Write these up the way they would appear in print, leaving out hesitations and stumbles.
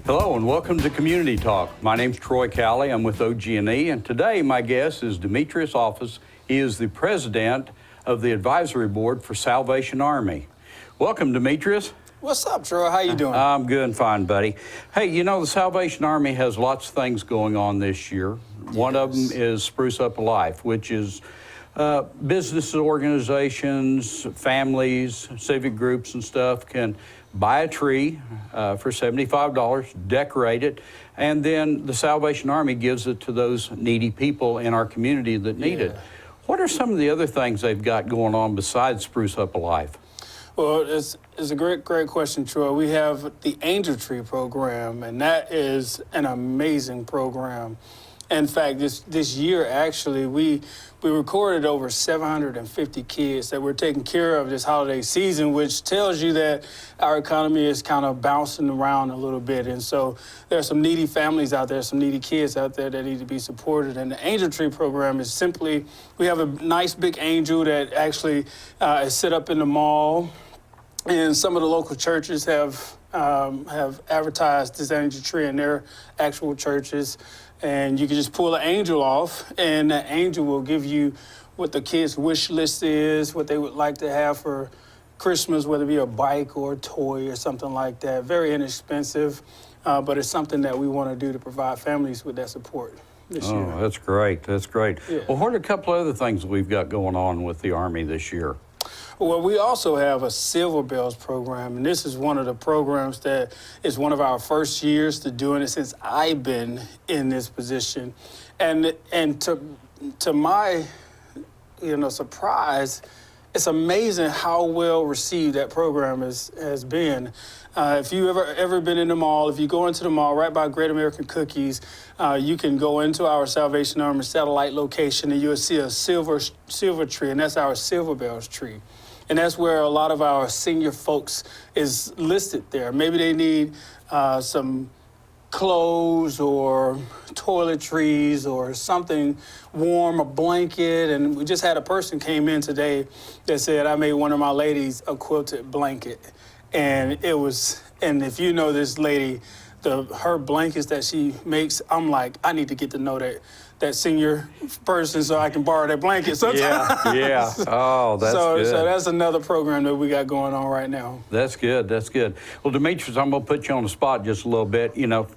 Hello and welcome to Community Talk. My name's Troy Cowley. I'm with OG&E, and today my guest is Demetrius Office. He is the president of the advisory board for Salvation Army. Welcome, Demetrius. What's up, Troy? How you doing? I'm good and fine, buddy. Hey, you know, the Salvation Army has lots of things going on this year. One of them is Spruce Up a Life, which is businesses, organizations, families, civic groups and stuff can buy a tree for $75, decorate it, and then the Salvation Army gives it to those needy people in our community that need it. What are some of the other things they've got going on besides Spruce Up a Life? Well, it's a great question, Troy. We have the Angel Tree program, and that is an amazing program. In fact, this year, actually, we recorded over 750 kids that we're taking care of this holiday season, which tells you that our economy is kind of bouncing around a little bit. And so there are some needy families out there, some needy kids out there that need to be supported. And the Angel Tree program is simply, we have a nice big angel that actually is set up in the mall. And some of the local churches have advertised this angel tree in their actual churches. And you can just pull an angel off, and the angel will give you what the kids' wish list is, what they would like to have for Christmas, whether it be a bike or a toy or something like that. Very inexpensive, but it's something that we want to do to provide families with that support this year. Oh, that's great. That's great. Yeah. Well, what are a couple of other things that we've got going on with the Army this year? Well, we also have a Silver Bells program, and this is one of the programs that is one of our first years to doing it since I've been in this position. And to my, surprise, it's amazing how well received that program has been. If you've ever been in the mall, if you go into the mall right by Great American Cookies, you can go into our Salvation Army satellite location and you'll see a silver tree, and that's our Silver Bells tree. And that's where a lot of our senior folks is listed there. Maybe they need some clothes or toiletries or something warm, a blanket. And we just had a person came in today that said, I made one of my ladies a quilted blanket. And if you know this lady, her blankets that she makes, I'm like, I need to get to know that senior person so I can borrow that blanket sometimes. Yeah. Oh, that's good. So that's another program that we got going on right now. That's good. That's good. Well, Demetrius, I'm going to put you on the spot just a little bit. You know,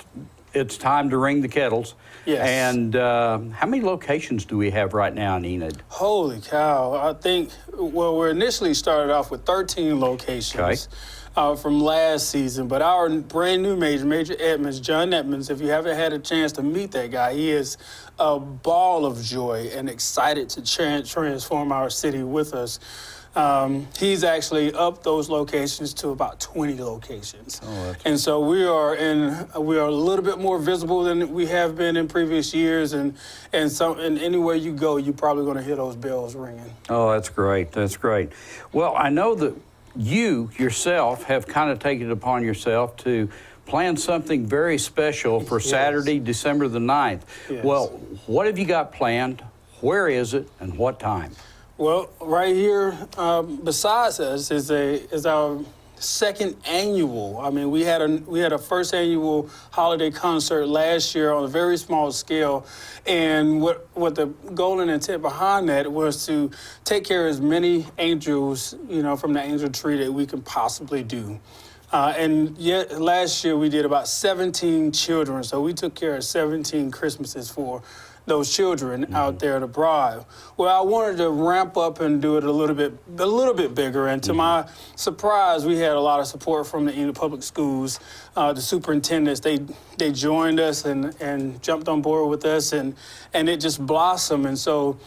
it's time to ring the kettles. Yes. And how many locations do we have right now in Enid? Holy cow. I think, we initially started off with 13 locations. Okay. From last season, but our brand new Major Edmonds, John Edmonds, if you haven't had a chance to meet that guy, he is a ball of joy and excited to transform our city with us. He's actually upped those locations to about 20 locations. And so we are a little bit more visible than we have been in previous years, and anywhere you go, you're probably going to hear those bells ringing. Oh, that's great. That's great. Well, I know that you yourself have kind of taken it upon yourself to plan something very special for Saturday, December the 9th. Yes. Well, what have you got planned? Where is it and what time? Well, right here besides us is our second annual. I mean, we had a first annual holiday concert last year on a very small scale, and what the goal and intent behind that was to take care of as many angels, from the angel tree that we can possibly do. And yet last year we did about 17 children, so we took care of 17 Christmases for those children out there abroad. Well, I wanted to ramp up and do it a little bit bigger. And to my surprise, we had a lot of support from the Enid Public Schools. The superintendents, they joined us and jumped on board with us, and it just blossomed. And so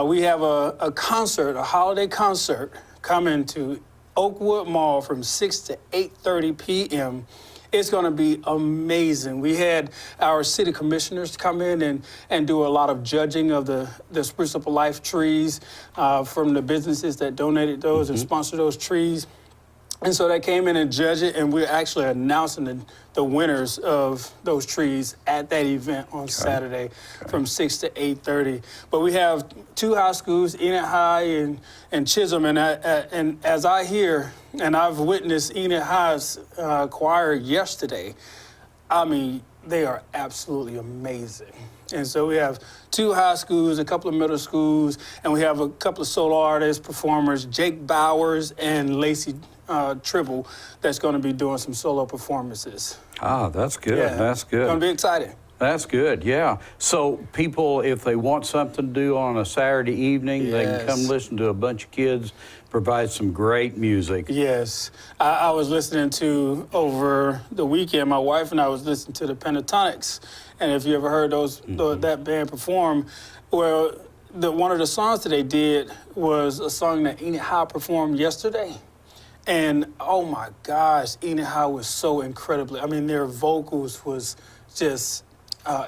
we have a concert, a holiday concert, coming to Oakwood Mall from 6 to 8:30 p.m. It's going to be amazing. We had our city commissioners come in and do a lot of judging of the Spruce Up a Life trees from the businesses that donated those and sponsored those trees. And so they came in and judged it, and we're actually announcing the winners of those trees at that event on Saturday from 6 to 8:30. But we have two high schools, Enid High and Chisholm, and as I hear, and I've witnessed Enid High's choir yesterday, I mean, they are absolutely amazing. And so we have 2 high schools, a couple of middle schools, and we have a couple of solo artists, performers, Jake Bowers and Lacey Tribble, that's going to be doing some solo performances. Ah, that's good. Yeah. That's good. Going to be exciting. That's good, yeah. So people, if they want something to do on a Saturday evening, they can come Yes. listen to a bunch of kids provide some great music. Yes. I was listening to, over the weekend, my wife and I was listening to the Pentatonics. And if you ever heard that band perform, well, one of the songs that they did was a song that Enid performed yesterday. And oh my gosh, Enid was so incredibly, I mean, their vocals was just,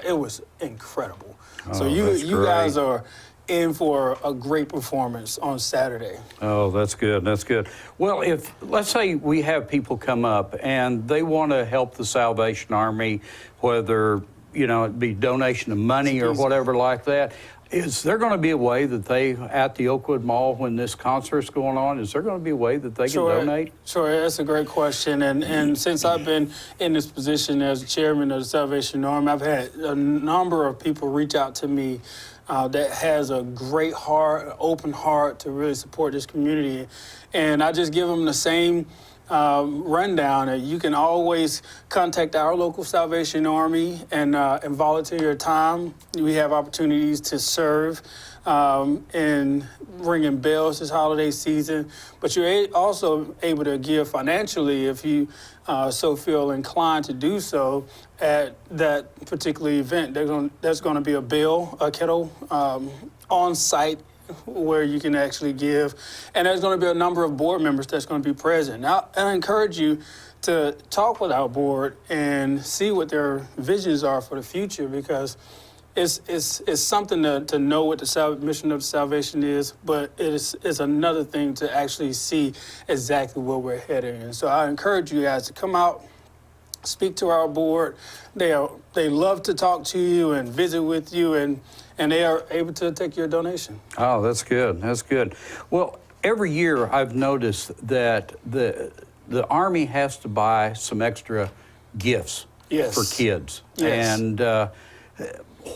it was incredible. So Oh, you that's guys great. are in for a great performance on Saturday. Oh, that's good. That's good. Well, if let's say we have people come up and they want to help the Salvation Army, whether it be donation of money or whatever like that, is there going to be a way that they at the Oakwood Mall when this concert's going on? Is there going to be a way that they can donate? Sure, that's a great question. And since I've been in this position as chairman of the Salvation Army, I've had a number of people reach out to me that has a great heart, open heart to really support this community. And I just give them the same rundown. You can always contact our local Salvation Army and volunteer your time. We have opportunities to serve in ringing bells this holiday season, but you're also able to give financially if you so feel inclined to do so at that particular event. There's going to be a kettle on site where you can actually give. And there's going to be a number of board members that's going to be present. Now, I encourage you to talk with our board and see what their visions are for the future, because it's something to know what the mission of salvation is, but it's another thing to actually see exactly where we're heading. And so I encourage you guys to come out, speak to our board. They love to talk to you and visit with you, and they are able to take your donation. Oh, that's good. That's good. Well, every year I've noticed that the Army has to buy some extra gifts Yes. for kids. Yes. And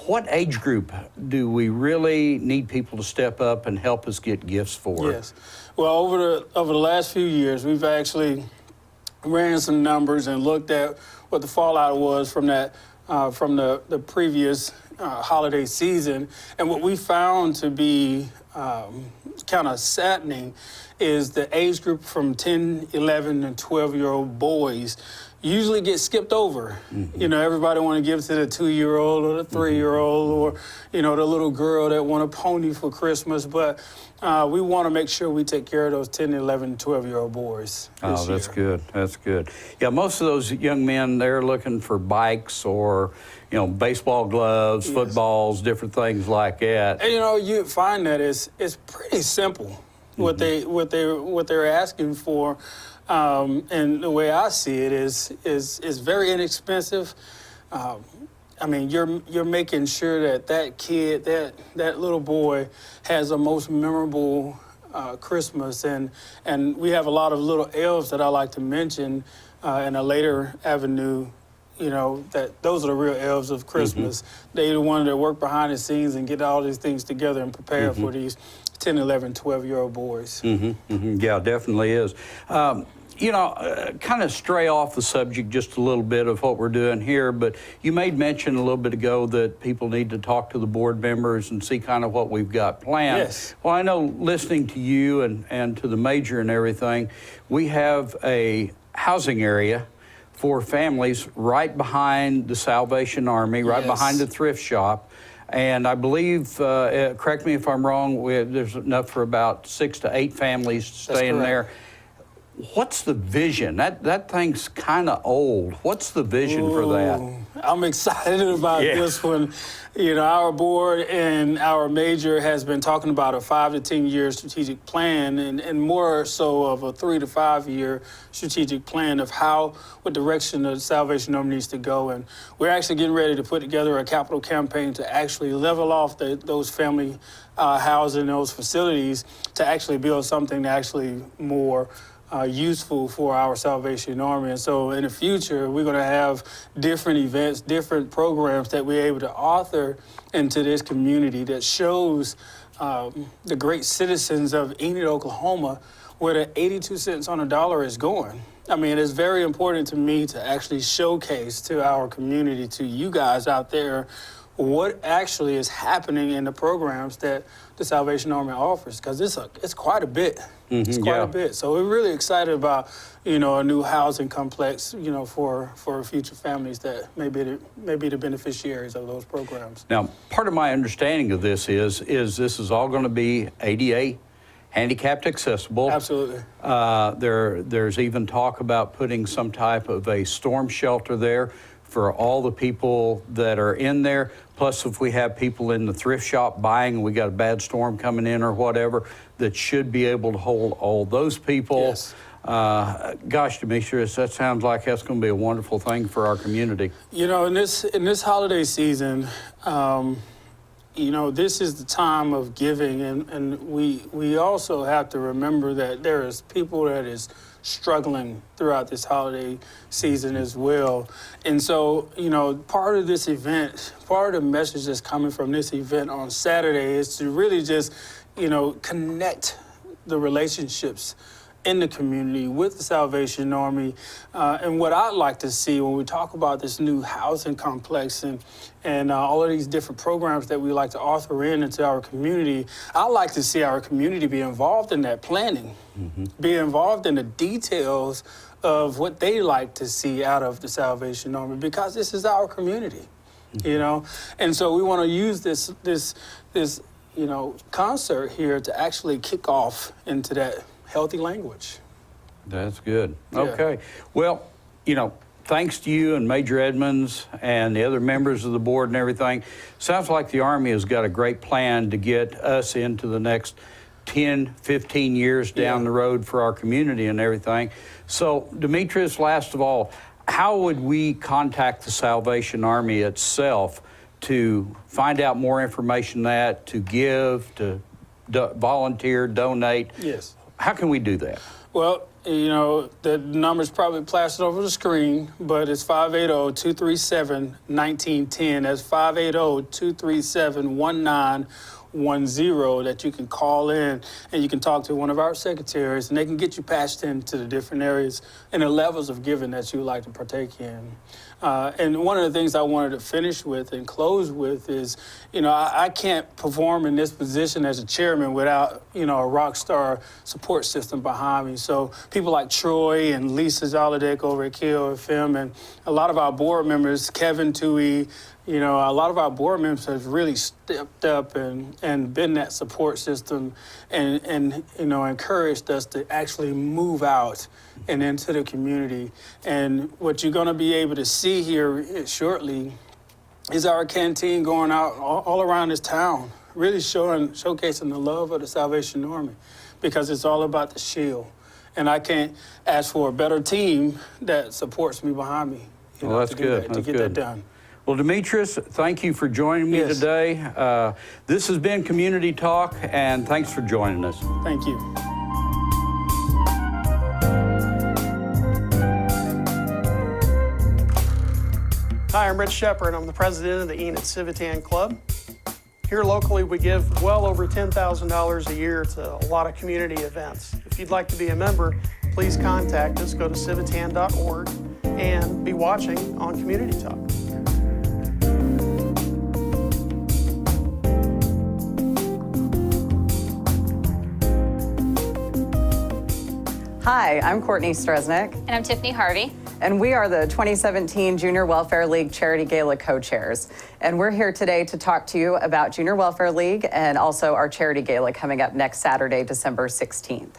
what age group do we really need people to step up and help us get gifts for? Yes. Well, over the last few years, we've actually ran some numbers and looked at what the fallout was from that from the previous holiday season. And what we found to be kind of saddening is the age group from 10, 11, and 12-year-old boys usually get skipped over. Mm-hmm. Everybody want to give to the 2-year-old or the 3-year-old or, the little girl that want a pony for Christmas. But we want to make sure we take care of those 10, 11, 12-year-old boys this that's year. good. That's good. Yeah, most of those young men, they're looking for bikes or, baseball gloves, Yes. footballs, different things like that. And you find that it's pretty simple what they're asking for, and the way I see it is very inexpensive. I mean, you're making sure that kid, that little boy, has a most memorable Christmas, and we have a lot of little elves that I like to mention in a later avenue. That those are the real elves of Christmas. Mm-hmm. They're the ones that work behind the scenes and get all these things together and prepare for these 10, 11, 12-year-old boys. Mm-hmm. Mm-hmm. Yeah, definitely is. Kind of stray off the subject just a little bit of what we're doing here, but you made mention a little bit ago that people need to talk to the board members and see kind of what we've got planned. Yes. Well, I know listening to you and to the major and everything, we have a housing area for families right behind the Salvation Army, right Yes. behind the thrift shop. And I believe, correct me if I'm wrong, there's enough for about 6 to 8 families to stay in there. What's the vision? That thing's kind of old. What's the vision for that? I'm excited about this one. Our board and our major has been talking about a 5 to 10 year strategic plan, and more so of a 3 to 5 year strategic plan of what direction the Salvation Army needs to go. And we're actually getting ready to put together a capital campaign to actually level off those family housing, those facilities, to actually build something actually more useful for our Salvation Army. And so in the future, we're going to have different events, different programs that we're able to author into this community that shows the great citizens of Enid, Oklahoma, where the 82 cents on a dollar is going. I mean, it's very important to me to actually showcase to our community, to you guys out there, what actually is happening in the programs that the Salvation Army offers, because it's quite a bit. It's quite a bit. So we're really excited about, a new housing complex, for future families that may be the beneficiaries of those programs. Now, part of my understanding of this is this is all going to be ADA handicapped accessible. Absolutely. There's even talk about putting some type of a storm shelter there for all the people that are in there. Plus, if we have people in the thrift shop buying and we got a bad storm coming in or whatever, that should be able to hold all those people. Yes. Gosh, Demetrius, that sounds like that's going to be a wonderful thing for our community. In this holiday season, this is the time of giving, and we also have to remember that there is people that is struggling throughout this holiday season as well. And so, part of this event, part of the message that's coming from this event on Saturday is to really just, connect the relationships in the community with the Salvation Army. And what I'd like to see when we talk about this new housing complex and all of these different programs that we like to author into our community, I'd like to see our community be involved in that planning, be involved in the details of what they like to see out of the Salvation Army, because this is our community, And so we want to use this concert here to actually kick off into that healthy language. That's good. Yeah. Okay. Well, thanks to you and Major Edmonds and the other members of the board and everything, sounds like the Army has got a great plan to get us into the next 10, 15 years down the road for our community and everything. So, Demetrius, last of all, how would we contact the Salvation Army itself to find out more information to give, to volunteer, donate? Yes. How can we do that? Well, the number's probably plastered over the screen, but it's 580-237-1910. That's 580-237-1910 that you can call in, and you can talk to one of our secretaries, and they can get you patched into the different areas and the levels of giving that you would like to partake in. And one of the things I wanted to finish with and close with is, I can't perform in this position as a chairman without, a rock star support system behind me. So people like Troy and Lisa Zalodek over at KOFM, and a lot of our board members, Kevin Tui, a lot of our board members have really stepped up and been that support system and encouraged us to actually move out and into the community. And what you're going to be able to see here shortly is our canteen going out all around this town, really showcasing the love of the Salvation Army, because it's all about the shield. And I can't ask for a better team that supports me behind me. Well, that's good. To get that done. Well, Demetrius, thank you for joining me today. This has been Community Talk, and thanks for joining us. Thank you. Hi, I'm Rich Shepard. I'm the president of the Enid Civitan Club. Here locally, we give well over $10,000 a year to a lot of community events. If you'd like to be a member, please contact us. Go to civitan.org and be watching on Community Talk. Hi, I'm Courtney Stresnick. And I'm Tiffany Harvey. And we are the 2017 Junior Welfare League Charity Gala co-chairs. And we're here today to talk to you about Junior Welfare League and also our Charity Gala coming up next Saturday, December 16th.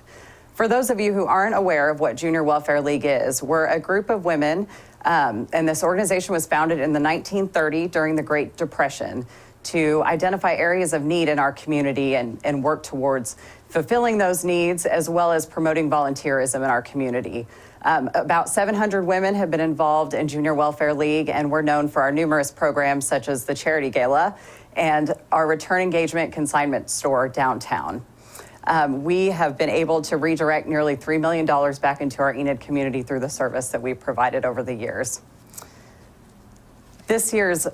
For those of you who aren't aware of what Junior Welfare League is, we're a group of women, and this organization was founded in the 1930s during the Great Depression to identify areas of need in our community and work towards fulfilling those needs, as well as promoting volunteerism in our community. About 700 women have been involved in Junior Welfare League, and we're known for our numerous programs such as the Charity Gala and our Return Engagement Consignment Store downtown. we have been able to redirect nearly $3 million back into our Enid community through the service that we've provided over the years. This year's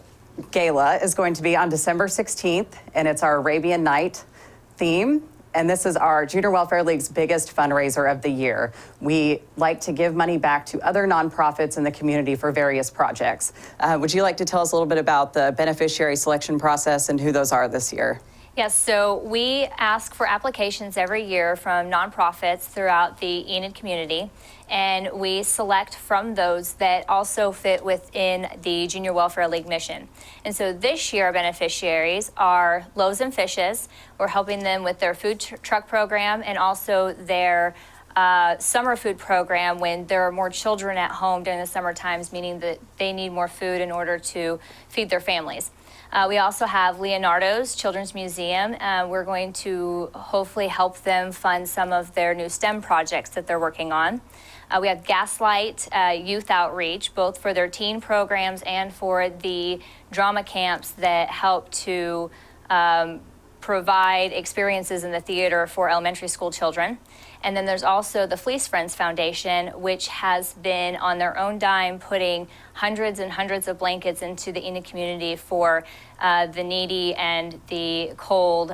gala is going to be on December 16th, and it's our Arabian Night theme. And this is our Junior Welfare League's biggest fundraiser of the year. We like to give money back to other nonprofits in the community for various projects. Would you like to tell us a little bit about the beneficiary selection process and who those are this year? Yes, so we ask for applications every year from nonprofits throughout the Enid community, and we select from those that also fit within the Junior Welfare League mission. And so this year, our beneficiaries are Loaves and Fishes. We're helping them with their food truck program and also their summer food program when there are more children at home during the summer times, meaning that they need more food in order to feed their families. We also have Leonardo's Children's Museum. We're going to hopefully help them fund some of their new STEM projects that they're working on. We have Gaslight Youth Outreach, both for their teen programs and for the drama camps that help to provide experiences in the theater for elementary school children. And then there's also the Fleece Friends Foundation, which has been on their own dime putting hundreds and hundreds of blankets into the Enid community for the needy and the cold,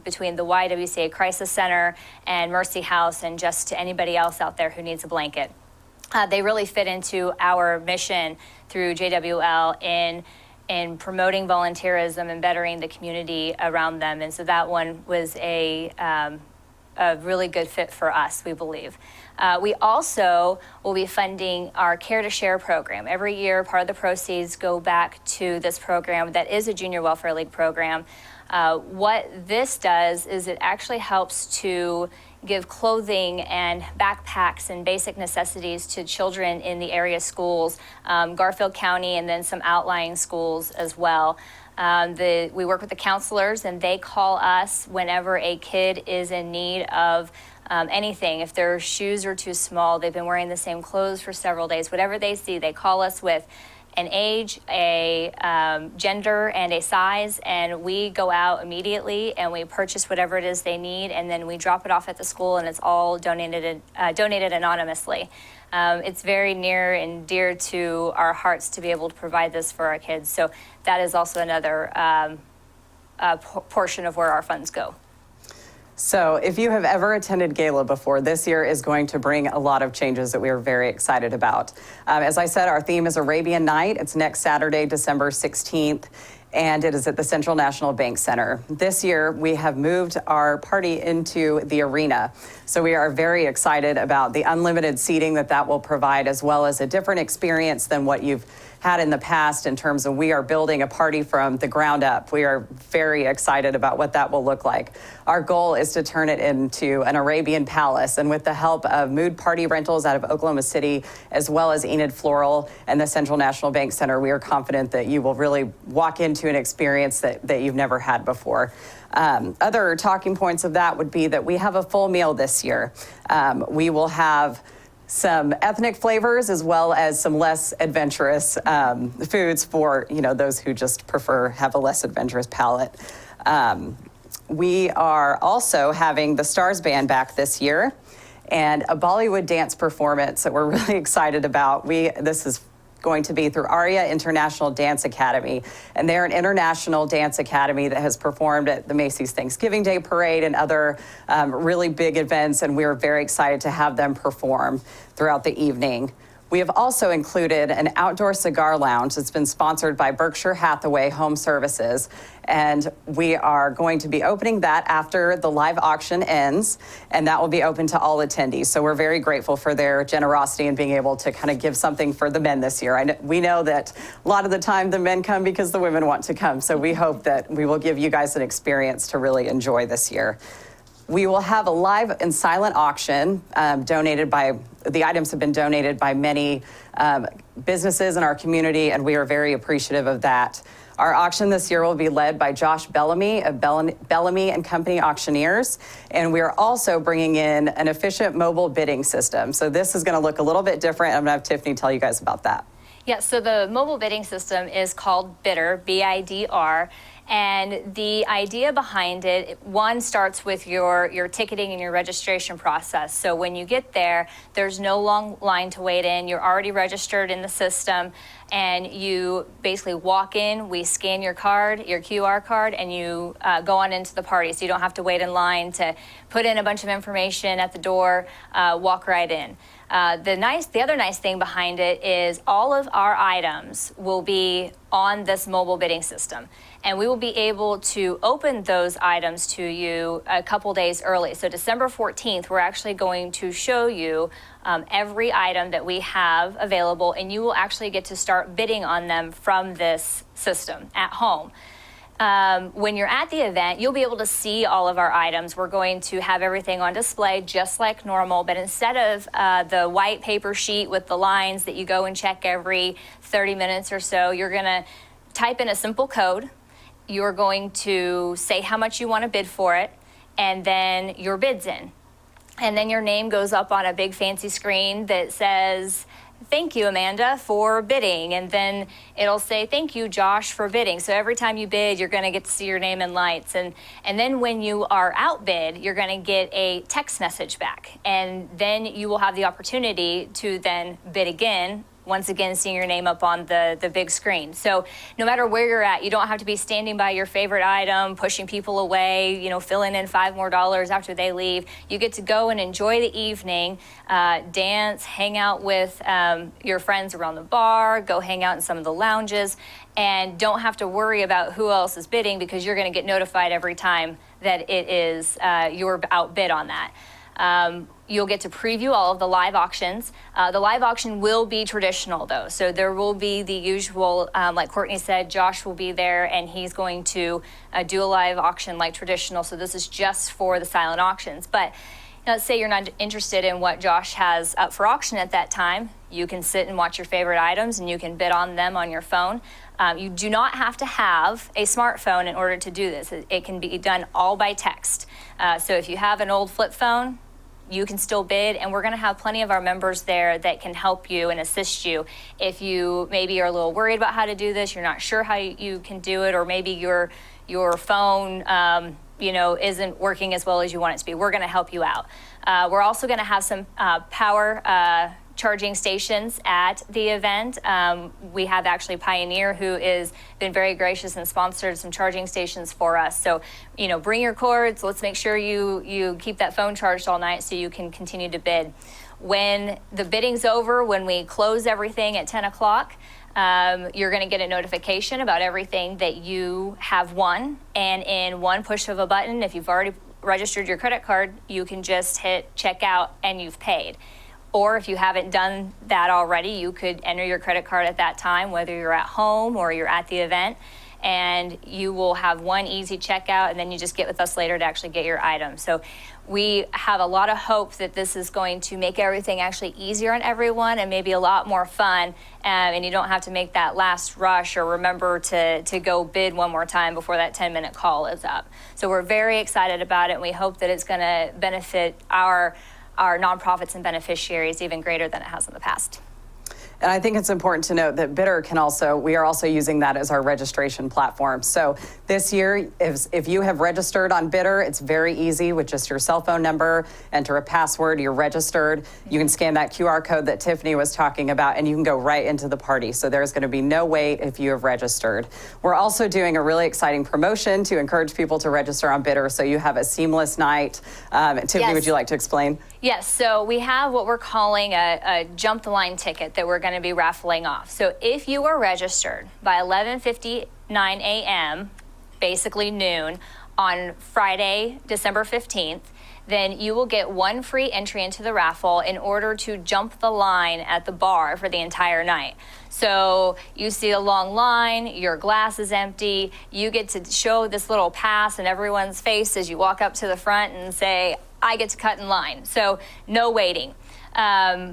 between the YWCA Crisis Center and Mercy House and just to anybody else out there who needs a blanket. They really fit into our mission through JWL in promoting volunteerism and bettering the community around them. And so that one was a really good fit for us, we believe. We also will be funding our Care to Share program. Every year, part of the proceeds go back to this program that is a Junior Welfare League program. What this does is it actually helps to give clothing and backpacks and basic necessities to children in the area schools, Garfield County, and then some outlying schools as well. We work with the counselors, and they call us whenever a kid is in need of anything. If their shoes are too small, they've been wearing the same clothes for several days, whatever they see, they call us with an age, a gender, and a size, and we go out immediately and we purchase whatever it is they need, and then we drop it off at the school, and it's all donated anonymously. It's very near and dear to our hearts to be able to provide this for our kids. So that is also another portion of where our funds go. So if you have ever attended Gala before, this year is going to bring a lot of changes that we are very excited about. As I said, our theme is Arabian Night. It's next Saturday, December 16th. And it is at the Central National Bank Center. This year, we have moved our party into the arena. So we are very excited about the unlimited seating that will provide, as well as a different experience than what you've had in the past in terms of we are building a party from the ground up. We are very excited about what that will look like. Our goal is to turn it into an Arabian palace, and with the help of Mood Party Rentals out of Oklahoma City, as well as Enid Floral and the Central National Bank Center, we are confident that you will really walk into an experience that you've never had before. Other talking points of that would be that we have a full meal this year. We will have some ethnic flavors as well as some less adventurous foods for those who just have a less adventurous palate. We are also having the Stars Band back this year and a Bollywood dance performance that we're really excited about. This is going to be through ARIA International Dance Academy, and they're an international dance academy that has performed at the Macy's Thanksgiving Day Parade and other really big events, and we're very excited to have them perform throughout the evening. We have also included an outdoor cigar lounge that's been sponsored by Berkshire Hathaway Home Services, and we are going to be opening that after the live auction ends, and that will be open to all attendees. So we're very grateful for their generosity in being able to kind of give something for the men this year. We know that a lot of the time the men come because the women want to come, so we hope that we will give you guys an experience to really enjoy this year. We will have a live and silent auction the items have been donated by many businesses in our community, and we are very appreciative of that. Our auction this year will be led by Josh Bellamy of Bellamy and Company Auctioneers, and we are also bringing in an efficient mobile bidding system. So this is going to look a little bit different. I'm going to have Tiffany tell you guys about that. Yeah, so the mobile bidding system is called Bidder, BIDR. And the idea behind it, one, starts with your ticketing and your registration process. So when you get there, there's no long line to wait in. You're already registered in the system, and you basically walk in, we scan your card, your QR card, and you go on into the party. So you don't have to wait in line to put in a bunch of information at the door, walk right in. The other nice thing behind it is all of our items will be on this mobile bidding system, and we will be able to open those items to you a couple days early. So December 14th, we're actually going to show you every item that we have available, and you will actually get to start bidding on them from this system at home. When you're at the event, you'll be able to see all of our items. We're going to have everything on display just like normal, but instead of the white paper sheet with the lines that you go and check every 30 minutes or so, you're going to type in a simple code. You're going to say how much you want to bid for it, and then your bid's in. And then your name goes up on a big fancy screen that says, "Thank you, Amanda, for bidding." And then it'll say, "Thank you, Josh, for bidding." So every time you bid, you're going to get to see your name in lights. And then when you are outbid, you're going to get a text message back. And then you will have the opportunity to then bid again, once again seeing your name up on the big screen. So no matter where you're at, you don't have to be standing by your favorite item, pushing people away, filling in $5 more after they leave. You get to go and enjoy the evening, dance, hang out with your friends around the bar, go hang out in some of the lounges, and don't have to worry about who else is bidding, because you're going to get notified every time that it is you're outbid on that. You'll get to preview all of the live auctions. The live auction will be traditional, though. So there will be the usual, like Courtney said, Josh will be there, and he's going to do a live auction like traditional. So this is just for the silent auctions. But let's say you're not interested in what Josh has up for auction at that time. You can sit and watch your favorite items, and you can bid on them on your phone. You do not have to have a smartphone in order to do this. It can be done all by text. So if you have an old flip phone, you can still bid, and we're going to have plenty of our members there that can help you and assist you. If you maybe are a little worried about how to do this, you're not sure how you can do it, or maybe your phone isn't working as well as you want it to be, we're going to help you out. We're also going to have some power charging stations at the event. We have actually Pioneer, who has been very gracious and sponsored some charging stations for us. So, bring your cords. Let's make sure you keep that phone charged all night so you can continue to bid. When the bidding's over, when we close everything at 10 o'clock, you're going to get a notification about everything that you have won. And in one push of a button, if you've already registered your credit card, you can just hit checkout and you've paid. Or if you haven't done that already, you could enter your credit card at that time, whether you're at home or you're at the event, and you will have one easy checkout, and then you just get with us later to actually get your item. So we have a lot of hope that this is going to make everything actually easier on everyone and maybe a lot more fun, and you don't have to make that last rush or remember to go bid one more time before that 10-minute call is up. So we're very excited about it, and we hope that it's going to benefit our nonprofits and beneficiaries even greater than it has in the past. And I think it's important to note that Bidder we are also using that as our registration platform. So this year, if you have registered on Bidder, it's very easy with just your cell phone number, enter a password, you're registered. You can scan that QR code that Tiffany was talking about, and you can go right into the party. So there's going to be no wait if you have registered. We're also doing a really exciting promotion to encourage people to register on Bidder, so you have a seamless night. Tiffany, Yes. Would you like to explain? Yes, so we have what we're calling a jump the line ticket that we're going to be raffling off. So if you are registered by 11:59 a.m., basically noon, on Friday, December 15th, then you will get one free entry into the raffle in order to jump the line at the bar for the entire night. So you see a long line, your glass is empty, you get to show this little pass in everyone's face as you walk up to the front and say, "I get to cut in line." So no waiting.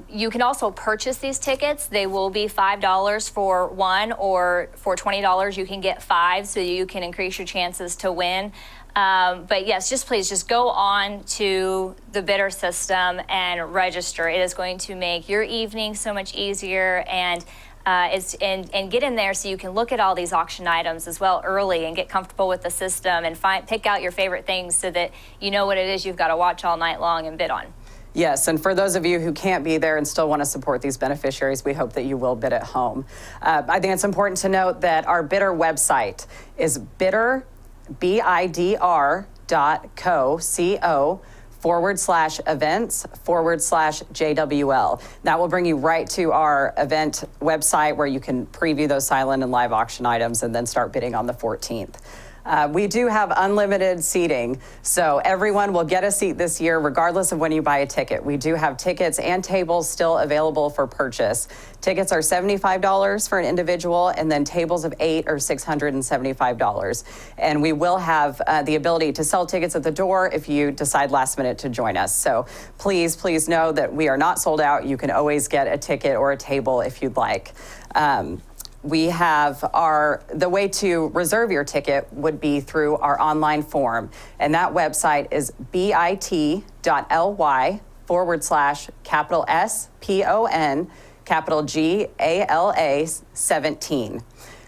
You can also purchase these tickets. They will be $5 for one, or for $20 you can get 5, so you can increase your chances to win. But yes, please go on to the Bidder system and register. It is going to make your evening so much easier, and and get in there so you can look at all these auction items as well early and get comfortable with the system and pick out your favorite things so that you know what it is you've got to watch all night long and bid on. Yes, and for those of you who can't be there and still want to support these beneficiaries, we hope that you will bid at home. I think it's important to note that our bidder website is bidr.co/events/JWL. That will bring you right to our event website where you can preview those silent and live auction items and then start bidding on the 14th. We do have unlimited seating, so everyone will get a seat this year regardless of when you buy a ticket. We do have tickets and tables still available for purchase. Tickets are $75 for an individual, and then tables of 8 are $675. And we will have the ability to sell tickets at the door if you decide last minute to join us. So please know that we are not sold out. You can always get a ticket or a table if you'd like. We have the way to reserve your ticket would be through our online form. And that website is bit.ly/SPON_GALA17.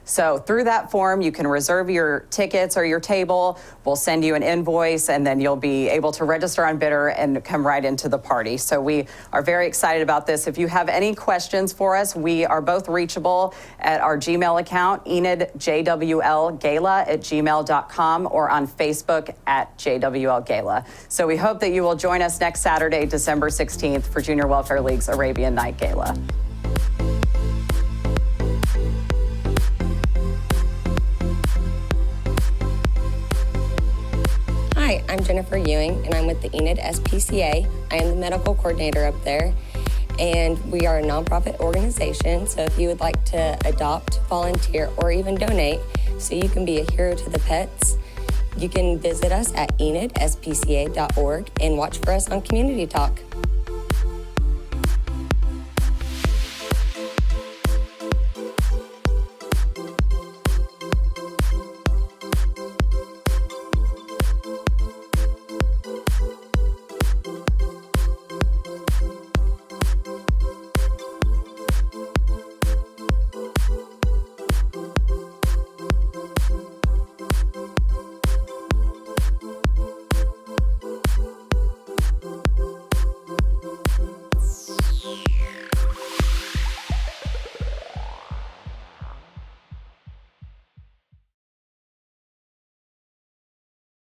So through that form, you can reserve your tickets or your table. We'll send you an invoice, and then you'll be able to register on Bidder and come right into the party. So we are very excited about this. If you have any questions for us, we are both reachable at our Gmail account, enidjwlgala@gmail.com, or on Facebook at JWL So we hope that you will join us next Saturday, December 16th, for Junior Welfare League's Arabian Night Gala. Hi, I'm Jennifer Ewing, and I'm with the Enid SPCA. I am the medical coordinator up there, and we are a nonprofit organization. So if you would like to adopt, volunteer, or even donate so you can be a hero to the pets, you can visit us at enidspca.org and watch for us on Community Talk.